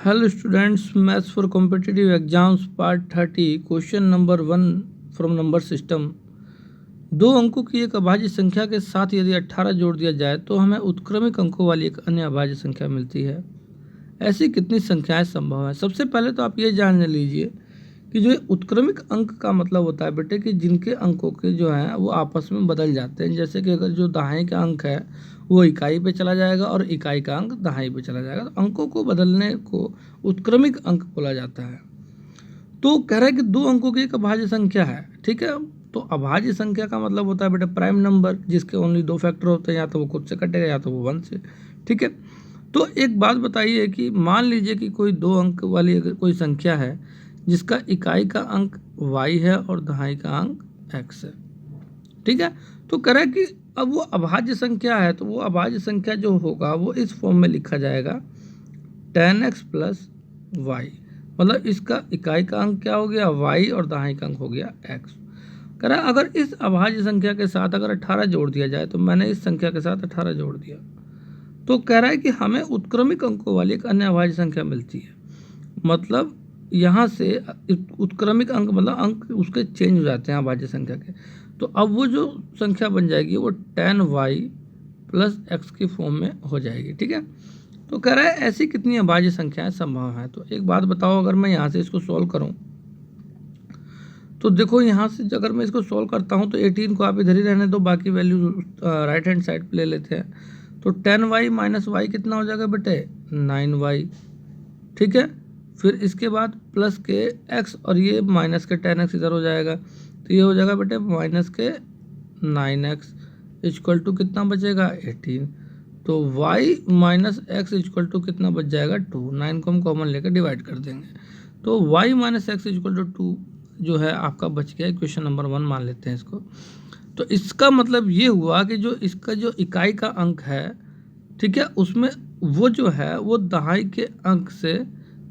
Hello students, maths for competitive exams part 30 question number 1 from number system. दो अंकों की एक अभाज्य संख्या के साथ यदि 18 जोड़ दिया जाए तो हमें उत्क्रमिक अंकों वाली एक अन्य अभाज्य संख्या मिलती है। ऐसी कितनी संख्याएं संभव हैं? सबसे पहले तो आप ये जान लीजिए कि जो उत्क्रमिक अंक का मतलब होता है बेटे कि जिनके अंकों के जो हैं वो आपस में बदल जाते हैं। जैसे कि अगर जो दाएं का अंक है वो इकाई पे चला जाएगा और इकाई का अंक दहाई पे चला जाएगा, तो अंकों को बदलने को उत्क्रमिक अंक बोला जाता है। तो कह रहा है कि दो अंकों की एक अभाज्य संख्या है, ठीक है। तो अभाज्य संख्या का मतलब होता है बेटा प्राइम नंबर, जिसके ओनली दो फैक्टर होते हैं, या तो वो खुद से कटेगा या तो वो 1 से, ठीक है। तो एक बात बताइए कि मान लीजिए कि कोई दो अंक वाली अगर कोई संख्या है जिसका इकाई का अंक y है और दहाई का अंक x है, ठीक है। तो कह रहा है कि अब वो अभाज्य संख्या है, तो वो अभाज्य संख्या जो होगा वो इस फॉर्म में लिखा जाएगा 10x प्लस वाई। मतलब इसका इकाई का अंक क्या हो गया y और दहाई का अंक हो गया x। कह रहा है अगर इस अभाज्य संख्या के साथ अगर 18 जोड़ दिया जाए, तो मैंने इस संख्या के साथ 18 जोड़ दिया, तो कह रहा है कि हमें उत्क्रमिक अंकों वाली एक अन्य अभाज्य संख्या मिलती है। मतलब यहाँ से उत्क्रमिक अंक मतलब अंक उसके चेंज हो जाते हैं अभाज्य संख्या के। तो अब वो जो संख्या बन जाएगी वो 10y प्लस एक्स की फॉर्म में हो जाएगी, ठीक है। तो कह रहा है ऐसी कितनी अभाज्य संख्याएं संभव हैं? तो एक बात बताओ, अगर मैं यहाँ से इसको सॉल्व करूँ तो देखो यहाँ से अगर मैं इसको सॉल्व करता हूँ तो 18 को आप इधर ही रहने दो, बाकी वैल्यू राइट हैंड साइड पे ले लेते हैं। तो 10y माइनस वाई कितना हो जाएगा बेटे 9y, ठीक है। फिर इसके बाद प्लस के x और ये माइनस के 10x इधर हो जाएगा, तो ये हो जाएगा बेटे माइनस के 9x इक्वल टू कितना बचेगा 18। तो y minus x equal to कितना बच जाएगा 2। 9 को हम कॉमन लेकर डिवाइड कर देंगे, तो y minus x equal to 2 जो है आपका बच गया। क्वेश्चन नंबर 1 मान लेते हैं इसको। तो इसका मतलब ये हुआ कि जो इसका जो इकाई का अंक है, ठीक है, उसमें वो जो है वो दहाई के अंक से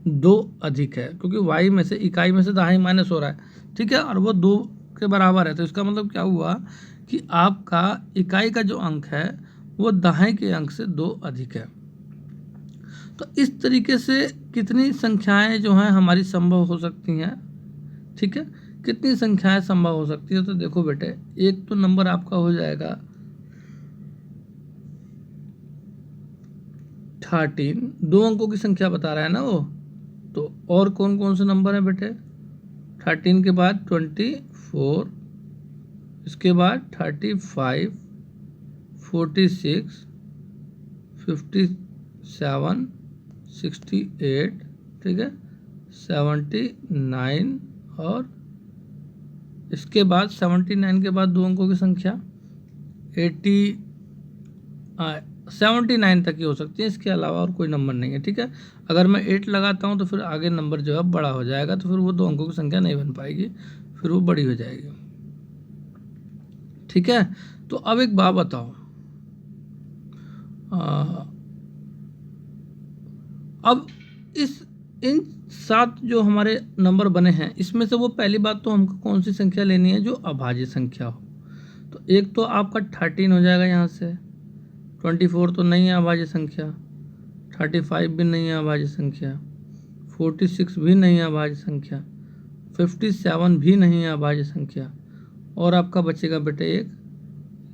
2 अधिक है, क्योंकि y में से इकाई में से दहाई माइनस हो रहा है, ठीक है, और वो 2 के बराबर है। तो इसका मतलब क्या हुआ कि आपका इकाई का जो अंक है वो दहाई के अंक से 2 अधिक है। तो इस तरीके से कितनी संख्याएं जो हैं हमारी संभव हो सकती हैं, ठीक है। कितनी संख्याएं संभव हो सकती है? तो देखो बेटे, एक तो नंबर आपका हो जाएगा 13, दो अंकों की संख्या बता रहा है ना वो। तो और कौन कौन से नंबर है बेटे? 13 के बाद 24, इसके बाद 35, 46, 57, 68, ठीक है, 79, और इसके बाद 79 के बाद दो अंकों की संख्या 79 तक ही हो सकती है, इसके अलावा और कोई नंबर नहीं है, ठीक है। अगर मैं 8 लगाता हूँ तो फिर आगे नंबर जो है बड़ा हो जाएगा, तो फिर वो दो अंकों की संख्या नहीं बन पाएगी, फिर वो बड़ी हो जाएगी, ठीक है। तो अब एक बात बताओ, अब इन 7 जो हमारे नंबर बने हैं इसमें से वो पहली बात तो हमको कौन सी संख्या लेनी है जो अभाज्य संख्या हो। तो एक तो आपका 13 हो जाएगा, यहाँ से 24 तो नहीं है अभाज्य संख्या, 35 भी नहीं है अभाज्य संख्या, 46 भी नहीं है अभाज्य संख्या, 57 भी नहीं है अभाज्य संख्या, और आपका बचेगा बेटे एक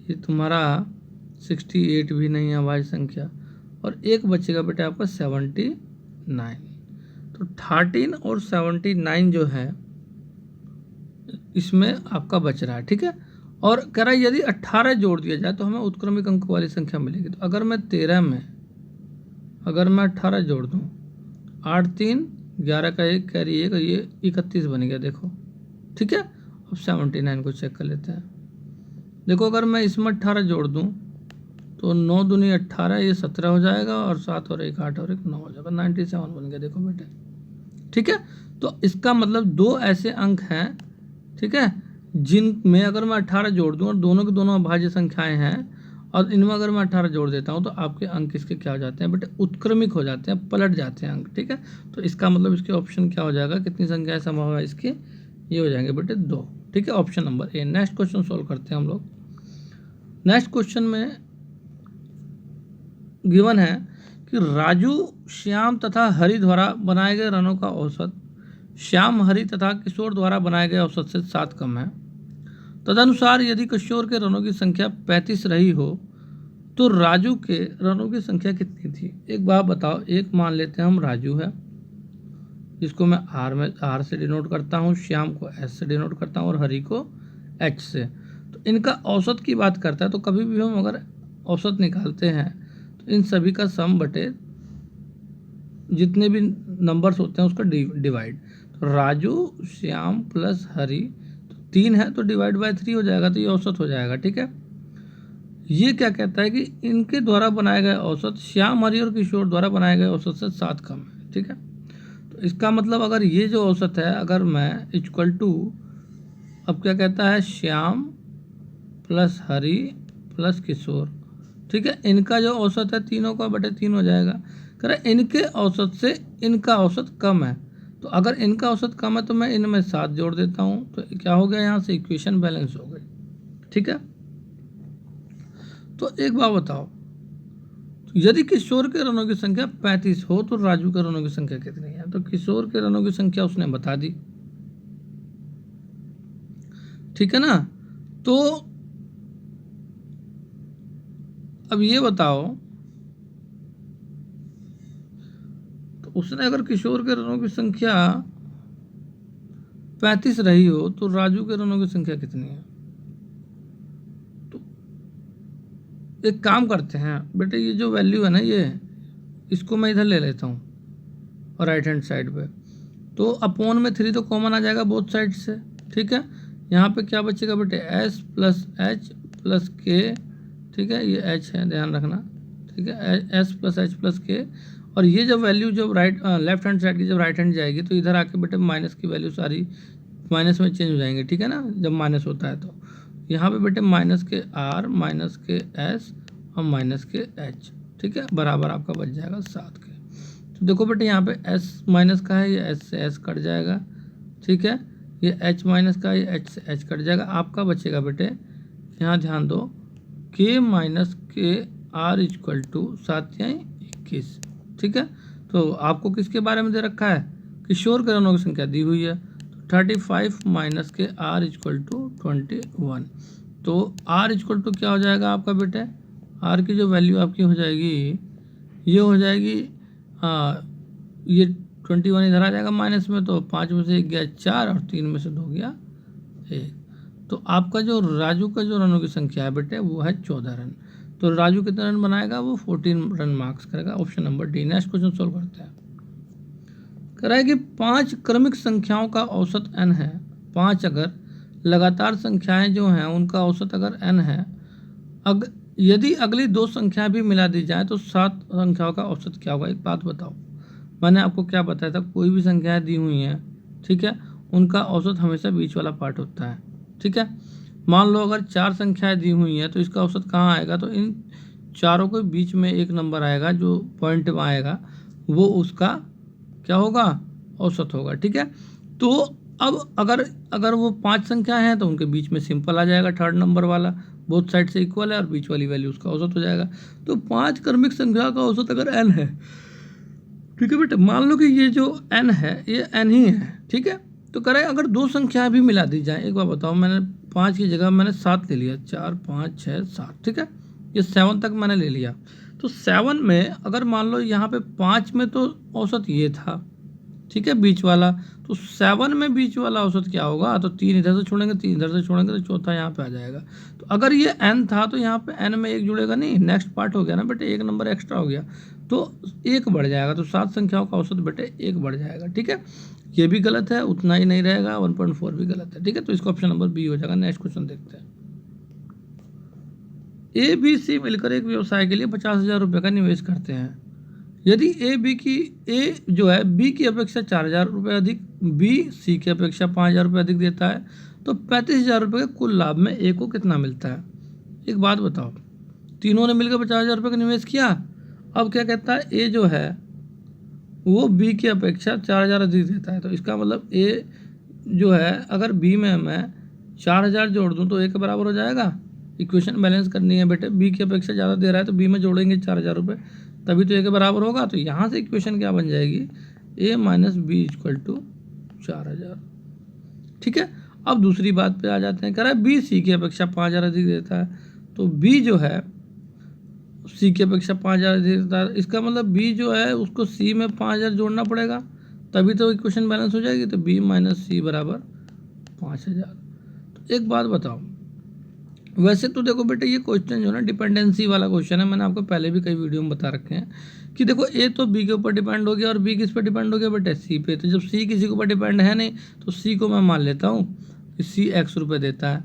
ये तुम्हारा 68 भी नहीं है अभाज्य संख्या, और एक बचेगा बेटे आपका 79। तो 13 और 79 जो है इसमें आपका बच रहा है, ठीक है। और कह रहा है यदि 18 जोड़ दिया जाए तो हमें उत्क्रमिक अंक वाली संख्या मिलेगी। तो अगर मैं 13 में अगर मैं 18 जोड़ दूँ, 8 3 11 का 1 कैरी 1, ये 31 बन गया, देखो, ठीक है। अब 79 को चेक कर लेते हैं। देखो अगर मैं इसमें 18 जोड़ दूँ तो 9 दूनी 18, ये 17 हो जाएगा, और 7 और 1 8 और 1 9 हो जाएगा, 97 बन गया, देखो बेटे, ठीक है। तो इसका मतलब दो ऐसे अंक हैं, ठीक है, जिनमें अगर मैं 18 जोड़ दूं और दोनों के दोनों अभाज्य संख्याएं हैं, और इनमें अगर मैं 18 जोड़ देता हूं तो आपके अंक इसके क्या हो जाते हैं बेटे? उत्क्रमिक हो जाते हैं, पलट जाते हैं अंक, ठीक है। तो इसका मतलब इसके ऑप्शन क्या हो जाएगा, कितनी संख्याएं संभव है इसके? ये हो जाएंगे बेटे 2, ठीक है, option number A. Next question solve करते हैं हम लोग। नेक्स्ट क्वेश्चन में गिवन है कि राजू, श्याम तथा हरि द्वारा बनाए गए रनों का औसत श्याम, हरि तथा किशोर द्वारा बनाए गए औसत से 7 कम है। तदनुसार यदि किशोर के रनों की संख्या 35 रही हो तो राजू के रनों की संख्या कितनी थी। एक बात बताओ, एक मान लेते हैं हम राजू है, जिसको मैं आर से डिनोट करता हूँ, श्याम को एस से डिनोट करता हूँ और हरि को एच से। तो इनका औसत की बात करता है तो कभी भी हम अगर औसत निकालते हैं तो इन सभी का सम बटे जितने भी नंबर्स होते हैं उसका डिवाइड। तो राजू, श्याम प्लस हरि, तो 3 है तो डिवाइड बाय 3 हो जाएगा, तो ये औसत हो जाएगा। ठीक है, ये क्या कहता है कि इनके द्वारा बनाए गए औसत श्याम, हरि और किशोर द्वारा बनाए गए औसत से 7 कम है। ठीक है, तो इसका मतलब अगर ये जो औसत है, अगर मैं इक्वल टू, अब क्या कहता है, श्याम प्लस हरि प्लस किशोर, ठीक है, इनका जो औसत है तीनों का बटे 3 हो जाएगा। कह रहे इनके औसत से इनका औसत कम है, तो अगर इनका औसत कम है तो मैं इनमें 7 जोड़ देता हूँ, तो क्या हो गया, यहाँ से इक्वेशन बैलेंस हो गई। ठीक है, तो एक बात बताओ, यदि किशोर के रनों की संख्या 35 हो तो राजू के रनों की संख्या कितनी है। तो किशोर के रनों की संख्या उसने बता दी। ठीक है ना, तो अब ये बताओ, तो उसने अगर किशोर के रनों की संख्या 35 रही हो तो राजू के रनों की संख्या कितनी है। तो एक काम करते हैं बेटे, ये जो वैल्यू है ना, ये इसको मैं इधर ले लेता हूँ और राइट हैंड साइड पे, तो अपॉन में 3 तो कॉमन आ जाएगा बोथ साइड से। ठीक है, यहाँ पे क्या बचेगा बेटे, एस प्लस एच प्लस के। ठीक है, ये एच है, ध्यान रखना। ठीक है, एस प्लस एच प्लस के, और ये जब वैल्यू जब लेफ्ट हैंड साइड की जब राइट हैंड जाएगी तो इधर आके बेटे माइनस की वैल्यू सारी माइनस में चेंज हो जाएंगे। ठीक है ना, जब माइनस होता है तो यहाँ पे बेटे माइनस के आर, माइनस के एस और माइनस के एच। ठीक है, बराबर आपका बच जाएगा 7 के। तो देखो बेटे यहाँ पे एस माइनस का है, ये एस से एस कट जाएगा। ठीक है, ये एच माइनस का, ये एच से एच कट जाएगा। आपका बचेगा बेटे, यहाँ ध्यान दो, के माइनस के आर इक्वल टू 7 या 21। ठीक है, तो आपको किसके बारे में दे रखा है, किशोर के रनों की संख्या दी हुई है, तो 35 माइनस के आर इक्वल टू 21। तो आर इक्वल टू क्या हो जाएगा आपका बेटे, आर की जो वैल्यू आपकी हो जाएगी, ये हो जाएगी ये 21 इधर आ जाएगा माइनस में, तो 5 में से 1 गया 4 और 3 में से 2 गया 1। तो आपका जो राजू का जो रनों की संख्या है बेटे वो है 14 रन। तो राजू कितने रन बनाएगा, वो 14 रन मार्क्स करेगा। Option number D. Next question solve करते हैं। कह रहा है कि 5 क्रमिक संख्याओं का औसत n है। 5 अगर लगातार संख्याएं जो हैं उनका औसत अगर n है, यदि अगली 2 संख्याएं भी मिला दी जाए तो 7 संख्याओं का औसत क्या होगा। एक बात बताओ, मैंने आपको क्या बताया था, कोई भी संख्याएं दी हुई हैं, ठीक है, उनका औसत हमेशा बीच वाला पार्ट होता है। ठीक है, मान लो अगर 4 संख्याएं दी हुई हैं तो इसका औसत कहाँ आएगा, तो इन चारों के बीच में एक नंबर आएगा, जो पॉइंट में आएगा वो उसका क्या होगा, औसत होगा। ठीक है, तो अब अगर वो 5 संख्या हैं तो उनके बीच में सिंपल आ जाएगा, थर्ड नंबर वाला बोथ साइड से इक्वल है और बीच वाली वैल्यू उसका औसत हो जाएगा। तो 5 क्रमिक संख्या का औसत अगर n है, ठीक है बेटे, मान लो कि ये जो n है ये n ही है। ठीक है, तो करें अगर 2 संख्याएं भी मिला दी जाए, एक बार बताओ, मैंने 5 की जगह मैंने 7 ले लिया, 4 5 6 7। ठीक है, ये 7 तक मैंने ले लिया। तो 7 में अगर मान लो यहाँ पे 5 में तो औसत ये था, ठीक है, बीच वाला, तो 7 में बीच वाला औसत क्या होगा, तो 3 इधर से छोड़ेंगे, 3 इधर से छोड़ेंगे, तो चौथा यहाँ पे आ जाएगा। तो अगर ये n था तो यहाँ पे n में 1 जुड़ेगा नहीं, नेक्स्ट पार्ट हो गया ना बेटे, 1 नंबर एक्स्ट्रा हो गया तो 1 बढ़ जाएगा। तो 7 संख्याओं का औसत बेटे 1 बढ़ जाएगा। ठीक है, ये भी गलत है, उतना ही नहीं रहेगा, 1.4 भी गलत है। ठीक है, तो इसका ऑप्शन नंबर बी हो जाएगा। नेक्स्ट क्वेश्चन देखते हैं। ए बी सी मिलकर एक व्यवसाय के लिए 50,000 रुपये का निवेश करते हैं। यदि ए जो है बी की अपेक्षा 4,000 रुपये अधिक, बी सी की अपेक्षा 5,000 रुपये अधिक देता है, तो 35,000 रुपये के कुल लाभ में ए को कितना मिलता है। एक बात बताओ, तीनों ने मिलकर 50,000 रुपये का निवेश किया। अब क्या कहता है, ए जो है वो बी की अपेक्षा 4,000 अधिक देता है, तो इसका मतलब ए जो है अगर बी में मैं 4,000 जोड़ दूँ तो ए के बराबर हो जाएगा। इक्वेशन बैलेंस करनी है बेटे, बी की अपेक्षा ज़्यादा दे रहा है तो बी में जोड़ेंगे 4,000 रुपये, तभी तो ए के बराबर होगा। तो यहाँ से इक्वेशन क्या बन जाएगी, a minus b equal to 4000। ठीक है, अब दूसरी बात पे आ जाते हैं। कह रहा है बी सी की अपेक्षा 5000 अधिक देता है, तो बी जो है सी की अपेक्षा 5000 अधिक देता है, इसका मतलब बी जो है उसको सी में 5000 जोड़ना पड़ेगा, तभी तो इक्वेशन बैलेंस हो जाएगी। तो बी माइनस सी बराबर 5000। तो एक बात बताओ, वैसे तो देखो बेटे ये क्वेश्चन जो है ना डिपेंडेंसी वाला क्वेश्चन है, मैंने आपको पहले भी कई वीडियो में बता रखे हैं कि देखो ए तो बी के ऊपर डिपेंड हो गया और बी किस पे डिपेंड हो गया बेटे, सी पे। तो जब सी किसी के ऊपर डिपेंड है नहीं तो सी को मैं मान लेता हूँ कि सी एक्स रुपये देता है।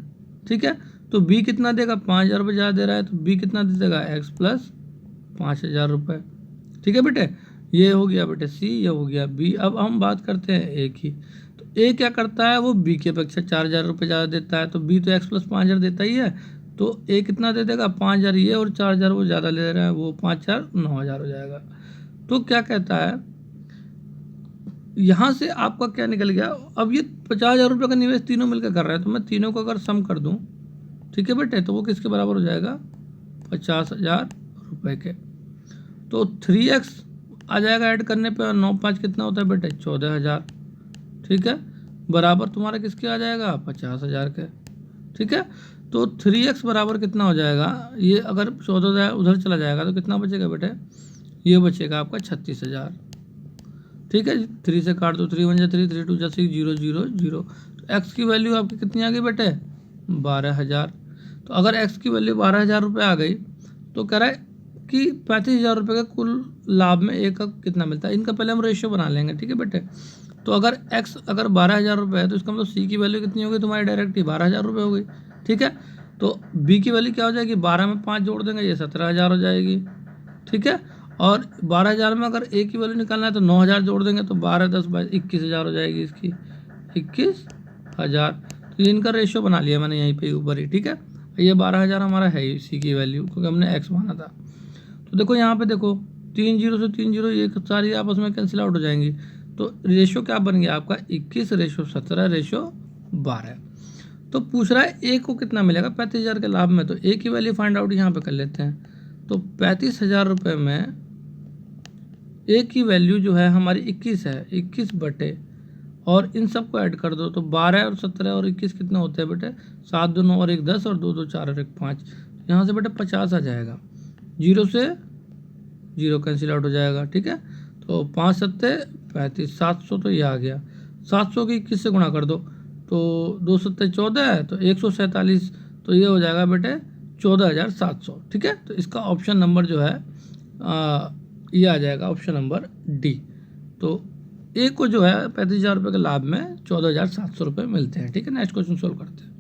ठीक है, तो बी कितना देगा, 5000 रुपये ज़्यादा दे रहा है, तो बी कितना दे देगा, एक्स प्लस 5000 रुपये। ठीक है बेटे, ये हो गया बेटे सी, ये हो गया बी। अब हम बात करते हैं ए की। तो ए क्या करता है, वो बी की अपेक्षा 4000 रुपये ज़्यादा देता है, तो बी तो एक्स प्लस 5000 देता ही है, तो ए कितना दे देगा, 5000 ये और 4000 वो ज़्यादा ले रहा है, वो 5000 9000 हो जाएगा। तो क्या कहता है, यहाँ से आपका क्या निकल गया, अब ये 50,000 रुपये का निवेश तीनों मिलकर कर रहे हैं, तो मैं तीनों को अगर सम कर दूँ, ठीक है बेटे, तो वो किसके बराबर हो जाएगा, 50,000 रुपये के। तो 3x आ जाएगा ऐड करने पे, और 9 5 कितना होता है बेटे, 14,000। ठीक है, बराबर तुम्हारा किसके आ जाएगा, 50,000 के। ठीक है, तो 3x बराबर कितना हो जाएगा, ये अगर 14,000 उधर चला जाएगा तो कितना बचेगा बेटे, ये बचेगा आपका 36,000। ठीक है, 3 से काट दो, 3 1 जा 3, 3 2 जा 6, 0 0 0। तो x की वैल्यू आपकी कितनी आ गई बेटे, 12,000। तो अगर x की वैल्यू 12,000 रुपये आ गई, तो कह रहा है कि 35,000 रुपये का कुल लाभ में एक का कितना मिलता है। इनका पहले हम रेशियो बना लेंगे। ठीक है बेटे, तो अगर x अगर 12,000 रुपये है, तो इसका मतलब c की वैल्यू कितनी होगी तुम्हारी, डायरेक्ट ही 12,000 रुपये हो गई। ठीक है, तो b की वैल्यू क्या हो जाएगी, 12 में 5 जोड़ देंगे, ये 17,000 हो जाएगी। ठीक है, और 12,000 में अगर a की वैल्यू निकालना है तो 9,000 जोड़ देंगे, तो 12 10 22 21,000 हो जाएगी इसकी, 21,000। तो ये इनका रेशियो बना लिया मैंने यहीं पे ऊपर ही। ठीक है, ये 12,000 हमारा है ही सी की वैल्यू, क्योंकि हमने x माना था। तो देखो यहाँ पे देखो 3 0 से 3 0 ये सारी आपस में कैंसिल आउट हो जाएंगी, तो रेशियो क्या बन गया आपका, 21 रेशियो 17 रेशियो 12। तो पूछ रहा है ए को कितना मिलेगा 35,000 के लाभ में, तो ए की वैल्यू फाइंड आउट यहाँ पे कर लेते हैं। तो 35,000 रुपये में ए की वैल्यू जो है हमारी 21 है, 21 बटे, और इन सब को ऐड कर दो, तो 12 और 17 और 21 कितना होते हैं बेटे, 7 2 9 और 1 10 और 2 2 4 और 1 5। यहाँ से बेटे 50 आ जाएगा, 0 से 0 कैंसिल आउट हो जाएगा। ठीक है, तो 5 7 35, 700 तो ये आ गया, 700 की 21 से गुणा कर दो, तो 2 7 14 है, तो 147, तो ये हो जाएगा बेटे 14,700। ठीक है, तो इसका ऑप्शन नंबर जो है ये आ जाएगा ऑप्शन नंबर डी। तो ए को जो है 35,000 रुपये के लाभ में 14,700 रुपये मिलते हैं। ठीक है, नेक्स्ट क्वेश्चन सोल्व करते हैं।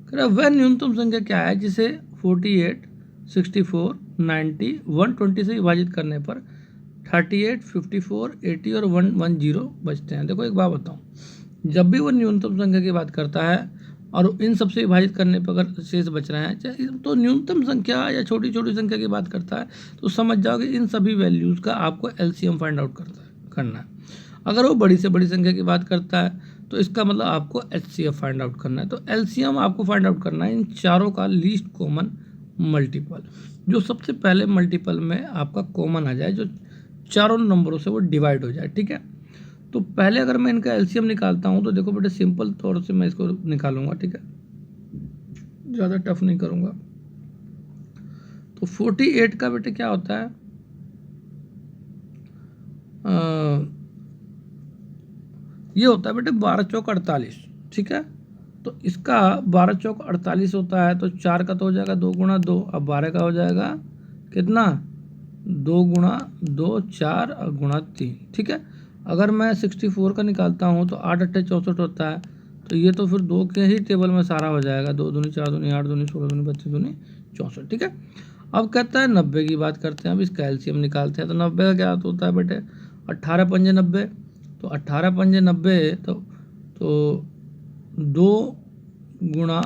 कह रहा वह न्यूनतम संख्या क्या है जिसे 48 64 90 120 से विभाजित करने पर 38 54 80 और 110 बचते हैं। देखो एक बात बताऊँ, जब भी वो न्यूनतम संख्या की बात करता है और इन सबसे विभाजित करने पर अगर शेष बच रहे हैं, चाहे तो न्यूनतम संख्या या छोटी छोटी संख्या की बात करता है, तो समझ जाओ कि इन सभी वैल्यूज़ का आपको एलसीएम फाइंड आउट करना है। अगर वो बड़ी से बड़ी संख्या की बात करता है तो इसका मतलब आपको एचसीएफ फाइंड आउट करना है। तो एलसीएम आपको फाइंड आउट करना है इन चारों का लीस्ट कॉमन मल्टीपल, जो सबसे पहले मल्टीपल में आपका कॉमन आ जाए, जो चारों नंबरों से वो डिवाइड हो जाए। ठीक है, तो पहले अगर मैं इनका एलसीएम निकालता हूँ तो देखो बेटे सिंपल तौर से मैं इसको निकालूंगा। ठीक है, ज़्यादा टफ नहीं करूँगा। तो 48 का बेटे क्या होता है, ये होता है बेटे 12 चौक 48। ठीक है, तो इसका 12 चौक 48 होता है, तो 4 का तो हो जाएगा 2 गुणा 2, अब 12 का हो जाएगा कितना, 2 गुणा 2 4 और गुणा 3। ठीक है, अगर मैं 64 का निकालता हूँ तो 8 8 64 होता है, तो ये तो फिर 2 के ही टेबल में सारा हो जाएगा, 2 दूनी 4 दूनी 8 दूनी 16 दूनी 32 दूनी 64। ठीक है, अब कहता है 90 की बात करते हैं, अब इसका एलसीएम निकालते हैं। तो 90 का क्या होता है बेटे, 18 पंजे 90, तो 18 पंजे 90, तो 2 गुणा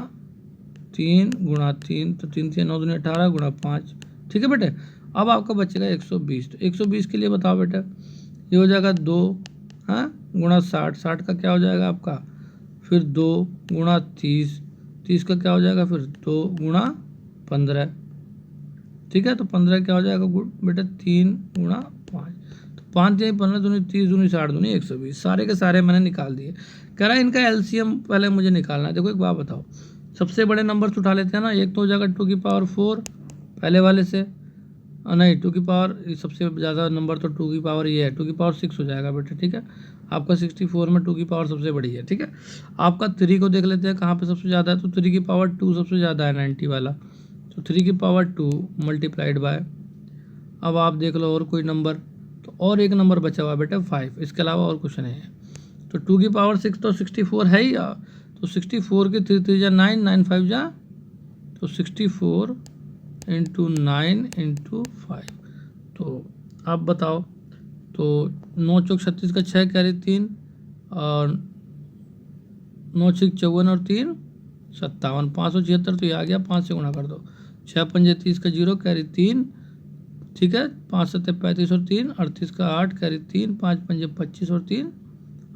3 गुणा 3, तो 3 3 9 दूनी 18 गुणा 5। ठीक है बेटे, अब आपका बचेगा 120। तो 120 के लिए बताओ बेटा, ये हो जाएगा 2 हाँ गुणा 60, 60 का क्या हो जाएगा आपका, फिर 2 गुणा 30, 30 का क्या हो जाएगा, फिर 2 गुणा 15। ठीक है। तो 15 क्या हो जाएगा बेटा 3 गुणा 5, तो 5 या 15 दूनी 30 दूनी 60 दूनी 120, सारे के सारे मैंने निकाल दिए। कह रहा है इनका एलसीएम पहले मुझे निकालना है। देखो एक बात बताओ, सबसे बड़े नंबर से उठा लेते हैं ना, एक तो हो जाएगा 2 की पावर 4 पहले वाले से, नहीं 2 की पावर सबसे ज़्यादा नंबर तो 2 की पावर ये है, 2 की पावर 6 हो जाएगा बेटा, ठीक है। आपका 64 में 2 की पावर सबसे बड़ी है, ठीक है। आपका 3 को देख लेते हैं कहाँ पे सबसे ज़्यादा है, तो 3 की पावर 2 सबसे ज़्यादा है 90 वाला, तो 3 की पावर 2 मल्टीप्लाइड बाय, अब आप देख लो और कोई नंबर, तो और एक नंबर बचा हुआ बेटा 5, इसके अलावा और कुछ नहीं है। तो 2 की पावर 6 तो 64 है ही, तो 64 की 3 3 जा 9, 9 5 जा, तो 64 इंटू 9 इंटू 5, तो आप बताओ, तो 9 चौक 36 का 6 कैरी 3, और 9 6 54 और 3 57, 576, तो ये आ गया, 5 से गुणा कर दो, 6 पंजे 30 का 0 कैरी 3, ठीक है, 5 7 35 और 3 38 का 8 कैरी 3, 5 पंजे 25 और 3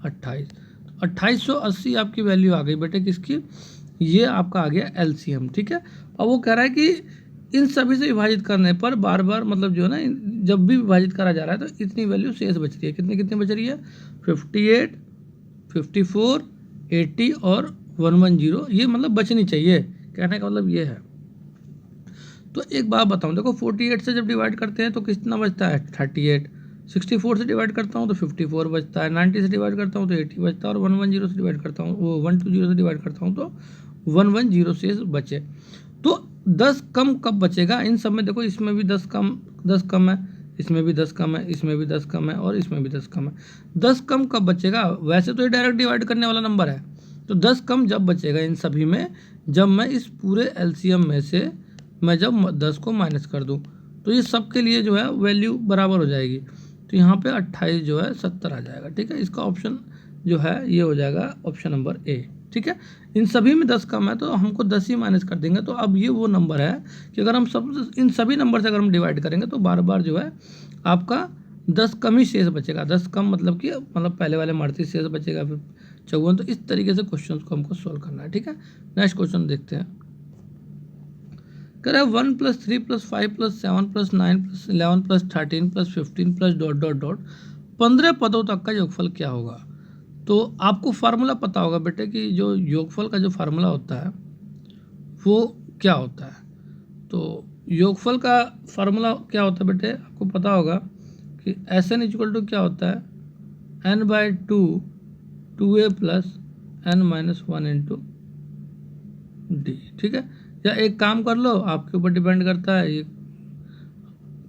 28, तो 2880 आपकी वैल्यू आ गई बेटे किसकी, ये आपका आ गया एलसीएम, ठीक है। अब वो कह रहा है कि इन सभी से विभाजित करने पर बार बार मतलब जो है ना, जब भी विभाजित करा जा रहा है तो इतनी वैल्यू शेष बच रही है, कितनी कितनी बच रही है, 58 54 80 और 110, ये मतलब बचनी चाहिए, कहने का मतलब ये है। तो एक बात बताऊं, देखो 48 से जब डिवाइड करते हैं तो कितना बचता है 38, 64 से डिवाइड करता हूँ तो 54 बचता है, 90 से डिवाइड करता हूँ तो 80 बचता है, और 110 से डिवाइड करता हूँ, वो 120 से डिवाइड करता हूँ तो 110 से बचे। तो 10 कम कब बचेगा इन सब में, देखो इसमें भी 10 कम है, इसमें भी 10 कम है, इसमें भी 10 कम है, और इसमें भी 10 कम है। 10 कम कब बचेगा, वैसे तो ये डायरेक्ट डिवाइड करने वाला नंबर है, तो 10 कम जब बचेगा इन सभी में, जब मैं इस पूरे एलसीएम में से मैं जब 10 को माइनस कर दूं, तो ये सब के लिए जो है वैल्यू बराबर हो जाएगी, तो यहाँ पे 28 जो है 70 आ जाएगा, ठीक है। इसका ऑप्शन जो है ये हो जाएगा ऑप्शन नंबर ए, ठीक है। इन सभी में 10 कम है तो हमको 10 ही माइनस कर देंगे, तो अब ये वो नंबर है कि अगर हम सब इन सभी नंबर से अगर हम डिवाइड करेंगे तो बार बार जो है आपका 10 कम ही शेष बचेगा, 10 कम मतलब कि पहले वाले मारती शेष बचेगा, फिर 54, तो इस तरीके से क्वेश्चन को हमको सोल्व करना है, ठीक है। नेक्स्ट क्वेश्चन देखते हैं। कह रहा है 1 + 3 + 5 + 7 + 9 + 11 + 13 + 15 + डॉट डॉट डॉट 15 पदों तक का योगफल क्या होगा। तो आपको फार्मूला पता होगा बेटे कि जो योगफल का जो फार्मूला होता है वो क्या होता है। तो योगफल का फार्मूला क्या होता है बेटे, आपको पता होगा कि SN = क्या होता है, n/2 2a + n - 1 × d, ठीक है। या एक काम कर लो, आपके ऊपर डिपेंड करता है, ये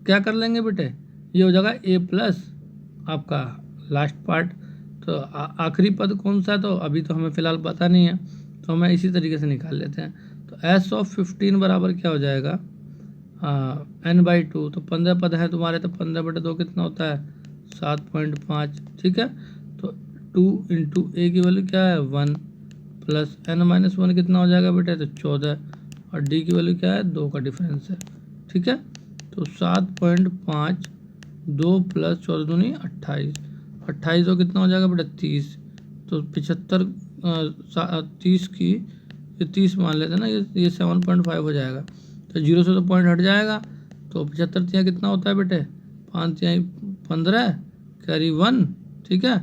क्या कर लेंगे बेटे, ये हो जाएगा a प्लस आपका लास्ट पार्ट, तो आखिरी पद कौन सा है, तो अभी तो हमें फ़िलहाल पता नहीं है, तो हमें इसी तरीके से निकाल लेते हैं। तो S/15 बराबर क्या हो जाएगा, n/2, तो 15 पद है तुम्हारे, तो 15/2 कितना होता है 7.5, ठीक है। तो 2 × a की वैल्यू क्या है 1 प्लस n - 1 कितना हो जाएगा बेटे, तो 14, और d की वैल्यू क्या है 2 का डिफरेंस है, ठीक है। तो 7.5 2 + 14 दूनी 28, 28 तो कितना हो जाएगा बेटा 30, तो 75 30 की ये 30 मान लेते हैं ना, ये 7.5 हो जाएगा, तो 0 से तो पॉइंट हट जाएगा, तो 75 तिया कितना होता है बेटे 5 तिया 15 कैरी 1, ठीक है,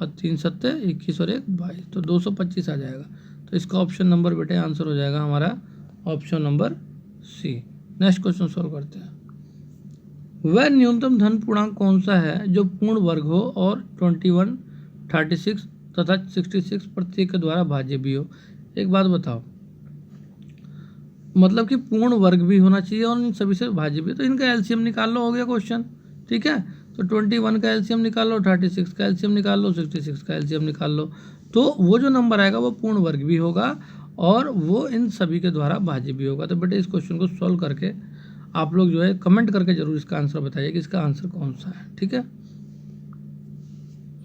और 3 7 21 और 1 22, तो 225 आ जाएगा। तो इसका ऑप्शन नंबर बेटे आंसर हो जाएगा हमारा option number C. Next question solve करते हैं। वह न्यूनतम धन पूर्णांक कौन सा है जो पूर्ण वर्ग हो और 21 36 तथा 66 प्रत्येक के द्वारा भाज्य भी हो। एक बात बताओ, मतलब कि पूर्ण वर्ग भी होना चाहिए और इन सभी से भाज्य भी, तो इनका एलसीएम निकाल लो, हो गया क्वेश्चन, ठीक है। तो 21 का एलसीएम निकाल लो, 36 का एलसीएम निकाल लो, 66 का एलसीएम निकाल लो, तो वो जो नंबर आएगा वो पूर्ण वर्ग भी होगा और वो इन सभी के द्वारा भाज्य भी होगा। तो बेटे इस क्वेश्चन को सॉल्व करके आप लोग जो है कमेंट करके जरूर इसका आंसर बताइए कि इसका आंसर कौन सा है, ठीक है।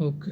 ओके।